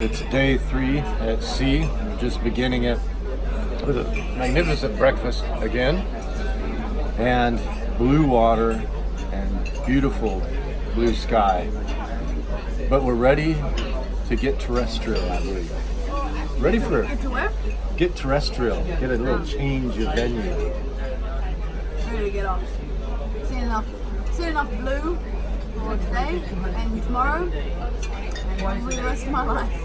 It's day 3 at sea. We're just beginning it with a magnificent breakfast again, and blue water and beautiful blue sky. But we're ready to get terrestrial, I believe. Ready for it. Get to where? Get terrestrial. Get a little change of venue. Ready to get off. Seen enough blue for today and tomorrow. For the rest of my life.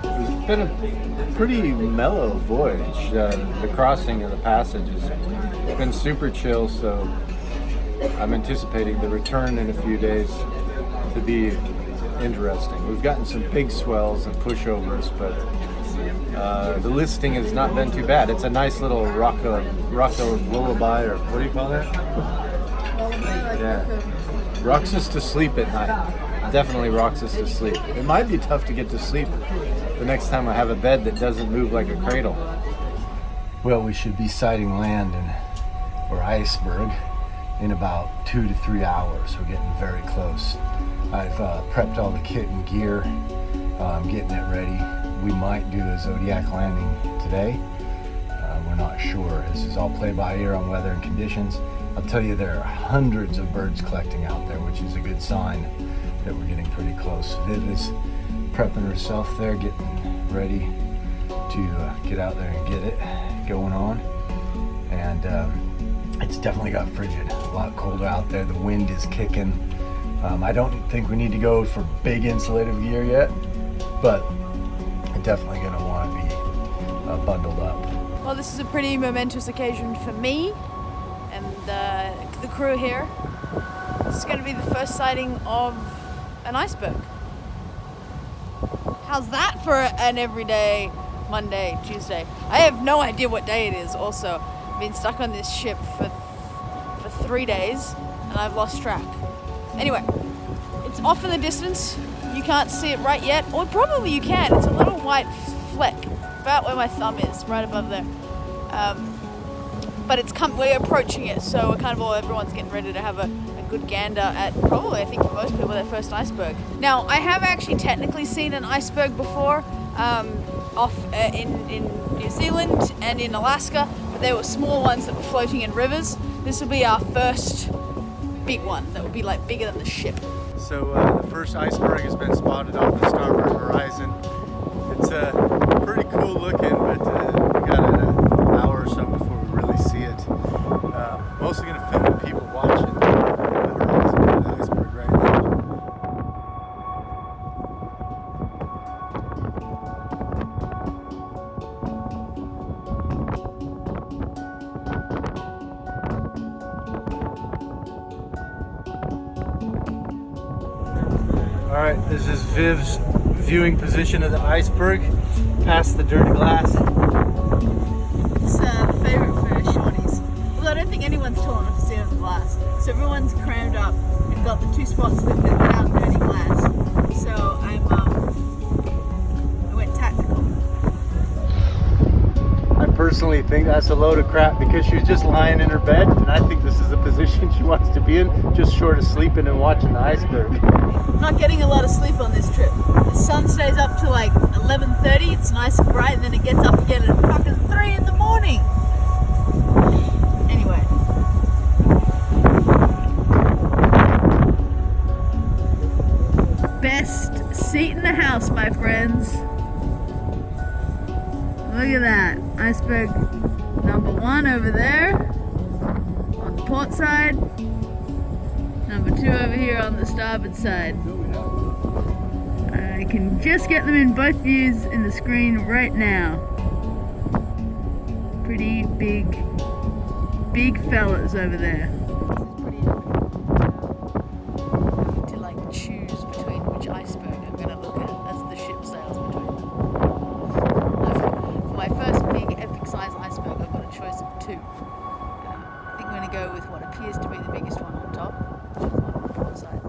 It's been a pretty mellow voyage. The crossing of the passage has been super chill, so I'm anticipating the return in a few days to be interesting. We've gotten some big swells and pushovers, but the listing has not been too bad. It's a nice little rocko lullaby, or what do you call that? Yeah, rocks us to sleep at night. Definitely rocks us to sleep. It might be tough to get to sleep the next time I have a bed that doesn't move like a cradle. Well, we should be sighting land or iceberg in about 2 to 3 hours. We're getting very close. I've prepped all the kit and gear. I'm getting it ready. We might do a Zodiac landing today. We're not sure. This is all play by ear on weather and conditions. I'll tell you, there are hundreds of birds collecting out there, which is a good sign that we're getting pretty close. Viv is prepping herself there, getting ready to get out there and get it going on. And it's definitely got frigid. A lot colder out there. The wind is kicking. I don't think we need to go for big insulative gear yet, but I'm definitely going to want to be bundled up. Well, this is a pretty momentous occasion for me and the crew here. This is going to be the first sighting of an iceberg. How's that for an everyday Monday, Tuesday? I have no idea what day it is. Also, I've been stuck on this ship for 3 days and I've lost track. Anyway, it's off in the distance. You can't see it right yet, or probably you can. It's a little white fleck about where my thumb is, right above there. But we're approaching it, so we're kind of everyone's getting ready to have a good gander at probably, I think for most people, their first iceberg. Now, I have actually technically seen an iceberg before, off in New Zealand and in Alaska, but there were small ones that were floating in rivers. This will be our first big one that will be like bigger than the ship. So the first iceberg has been spotted off the starboard horizon. It's pretty cool looking, but we got an hour or so before we really see it. Mostly going to film the people watching the horizon for the iceberg right now. Alright, this is Viv's viewing position of the iceberg, past the dirty glass. It's a favourite for Shawnees. Although I don't think anyone's tall enough to see over the glass. So everyone's crammed up and got the 2 spots that fit without dirty glass. So I went tactical. I personally think that's a load of crap, because she's just lying in her bed, and I think this is the position she wants to be in, just short of sleeping and watching the iceberg. I'm not getting a lot of sleep on this trip. The sun stays up to like 11:30. It's nice and bright, and then it gets up again at fucking 3 in the morning. Anyway. Best seat in the house, my friends. Look at that. Iceberg number 1 over there on the port side. Number 2 over here on the starboard side. I can just get them in both views in the screen right now. Pretty big fellas over there. To like choose between which iceberg I'm going to look at as the ship sails between them. For my first big epic size iceberg, I've got a choice of 2. I think I'm going to go with what appears to be the biggest one on top, which is the one on the port side.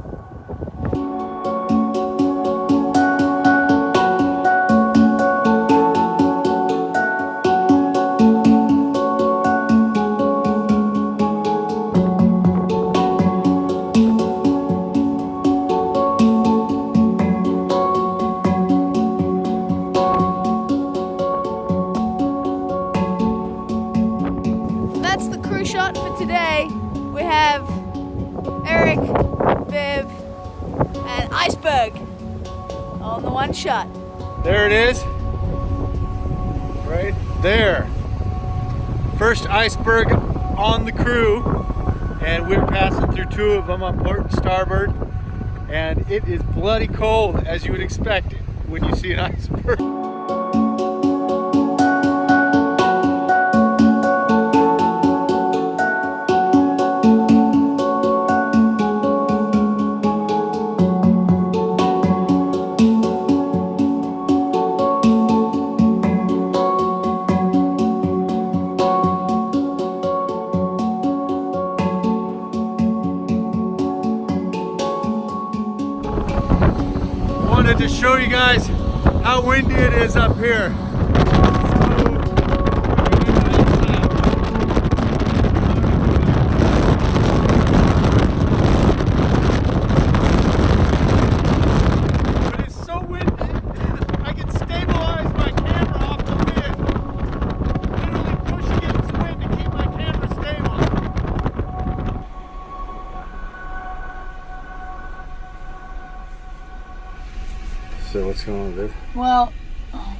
we have Erik, Viv, and Iceberg on the one shot. There it is. Right there. First iceberg on the crew. And we're passing through two of them on port and starboard. And it is bloody cold, as you would expect when you see an iceberg. To show you guys how windy it is up here. But it's so windy, I can stabilize my camera off the wind. Literally push against the wind to keep my camera stable. So what's going on, Viv? Well,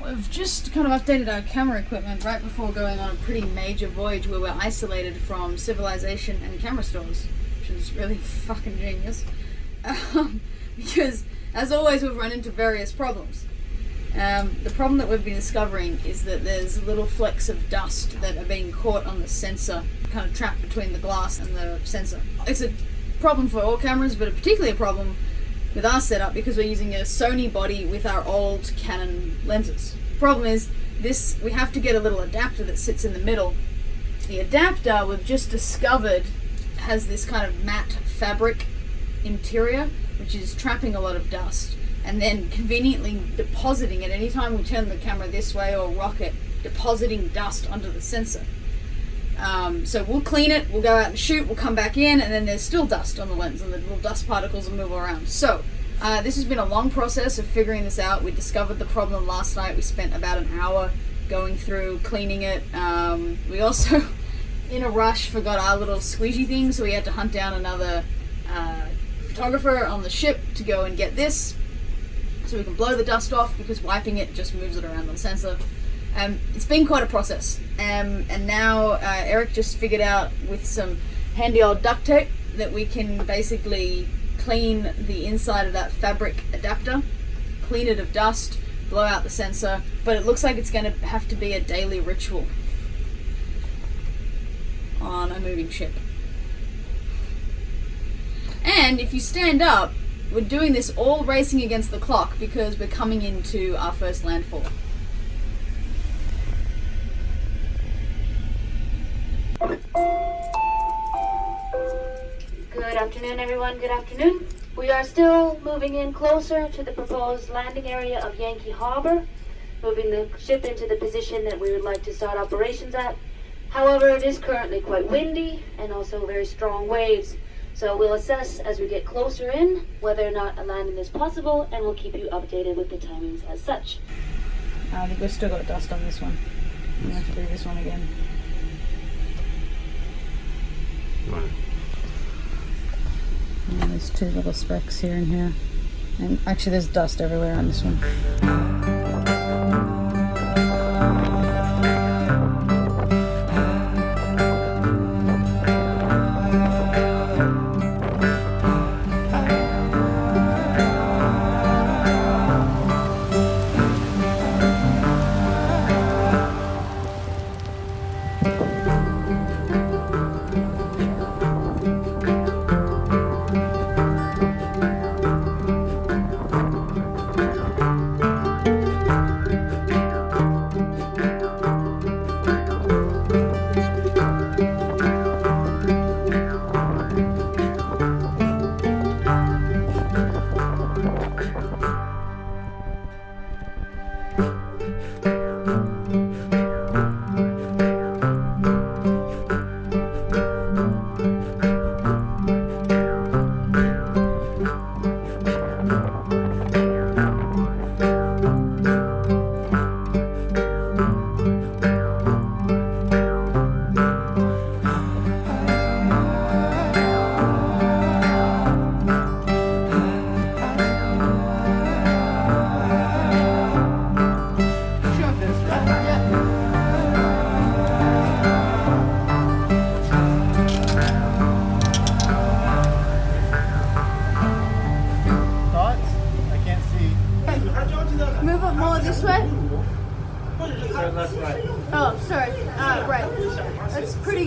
we've just kind of updated our camera equipment right before going on a pretty major voyage where we're isolated from civilization and camera stores, which is really fucking genius. Because, as always, we've run into various problems. The problem that we've been discovering is that there's little flecks of dust that are being caught on the sensor, kind of trapped between the glass and the sensor. It's a problem for all cameras, but particularly a problem with our setup because we're using a Sony body with our old Canon lenses. Problem is, we have to get a little adapter that sits in the middle. The adapter we've just discovered has this kind of matte fabric interior, which is trapping a lot of dust and then conveniently depositing it anytime we turn the camera this way or rock it, depositing dust onto the sensor. So we'll clean it, we'll go out and shoot, we'll come back in, and then there's still dust on the lens and the little dust particles will move around. So this has been a long process of figuring this out. We discovered the problem last night. We spent about an hour going through, cleaning it. We also, in a rush, forgot our little squeegee thing, so we had to hunt down another photographer on the ship to go and get this so we can blow the dust off, because wiping it just moves it around on the sensor. It's been quite a process, and now Erik just figured out with some handy old duct tape that we can basically clean the inside of that fabric adapter, clean it of dust, blow out the sensor, but it looks like it's going to have to be a daily ritual on a moving ship. And if you stand up, we're doing this all racing against the clock because we're coming into our first landfall. Good afternoon, everyone. Good afternoon. We are still moving in closer to the proposed landing area of Yankee Harbor, moving the ship into the position that we would like to start operations at. However, it is currently quite windy and also very strong waves. So we'll assess as we get closer in whether or not a landing is possible, and we'll keep you updated with the timings as such. I think we've still got dust on this one. I'm going to have to do this one again. Right. And there's two little specks here and here. And actually there's dust everywhere on this one.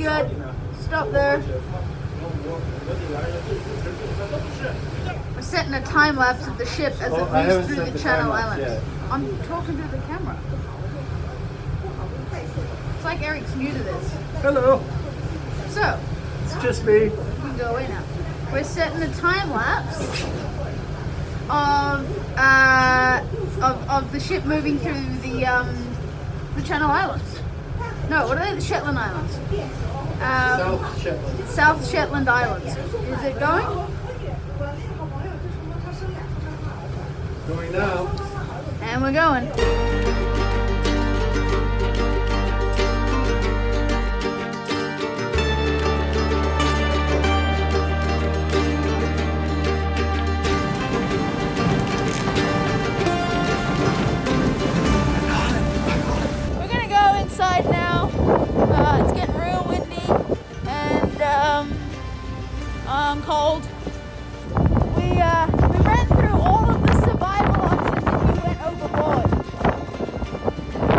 good. Stop there. We're setting a time lapse of the ship as it moves through the Channel Islands. I'm talking to the camera. It's like Eric's new to this. Hello. So, It's just me. we can go away now. We're setting a time lapse of the ship moving through the Channel Islands. No, what are they? The Shetland Islands. South Shetland. South Shetland Islands. Is it going? Going now. And we're going. We're gonna go inside now. It's getting real windy and cold. We ran through all of the survival options if you went overboard.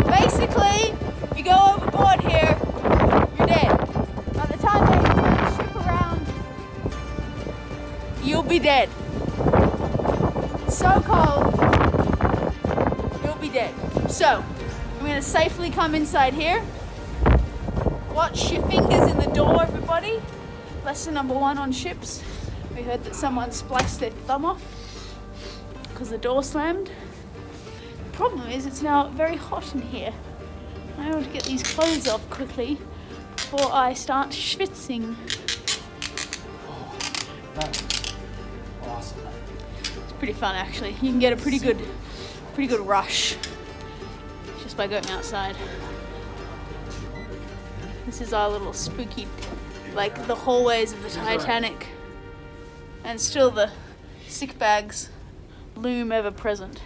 Basically, if you go overboard here, you're dead. By the time they turn the ship around, you'll be dead. So cold, you'll be dead. So, I'm gonna safely come inside here. Watch your fingers in the door, everybody. Lesson number 1 on ships. We heard that someone spliced their thumb off because the door slammed. The problem is it's now very hot in here. I want to get these clothes off quickly before I start schwitzing. That's awesome. It's pretty fun actually. You can get a pretty good rush just by going outside. This is our little spooky, like the hallways of the Titanic. And still the sick bags loom ever present.